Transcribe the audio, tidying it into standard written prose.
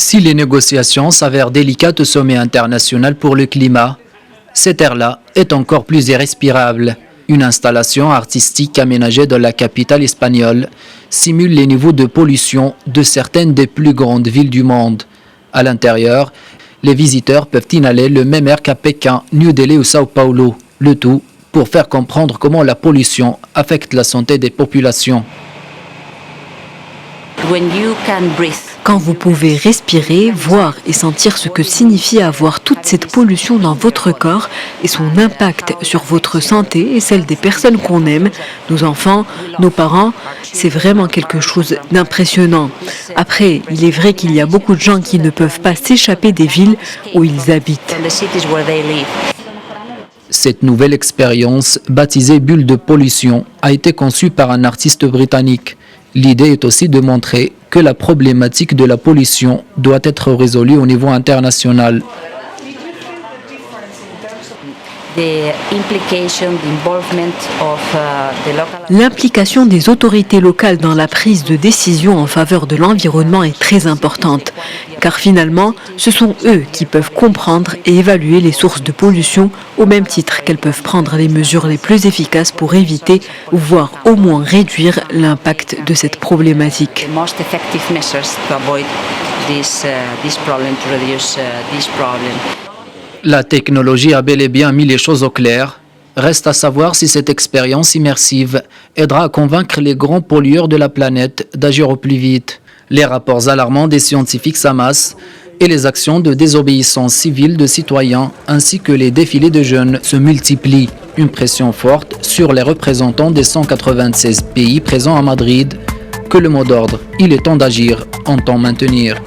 Si les négociations s'avèrent délicates au sommet international pour le climat, cette ère-là est encore plus irrespirable. Une installation artistique aménagée dans la capitale espagnole simule les niveaux de pollution de certaines des plus grandes villes du monde. À l'intérieur, les visiteurs peuvent inhaler le même air qu'à Pékin, New Delhi ou Sao Paulo, le tout pour faire comprendre comment la pollution affecte la santé des populations. Quand vous pouvez respirer, voir et sentir ce que signifie avoir toute cette pollution dans votre corps et son impact sur votre santé et celle des personnes qu'on aime, nos enfants, nos parents, c'est vraiment quelque chose d'impressionnant. Après, il est vrai qu'il y a beaucoup de gens qui ne peuvent pas s'échapper des villes où ils habitent. Cette nouvelle expérience, baptisée Bulle de pollution, a été conçue par un artiste britannique. L'idée est aussi de montrer que la problématique de la pollution doit être résolue au niveau international. L'implication des autorités locales dans la prise de décision en faveur de l'environnement est très importante, car finalement, ce sont eux qui peuvent comprendre et évaluer les sources de pollution au même titre qu'elles peuvent prendre les mesures les plus efficaces pour éviter, voire au moins réduire l'impact de cette problématique. La technologie a bel et bien mis les choses au clair. Reste à savoir si cette expérience immersive aidera à convaincre les grands pollueurs de la planète d'agir au plus vite. Les rapports alarmants des scientifiques s'amassent et les actions de désobéissance civile de citoyens ainsi que les défilés de jeunes se multiplient. Une pression forte sur les représentants des 196 pays présents à Madrid. Que le mot d'ordre, il est temps d'agir, entend maintenir.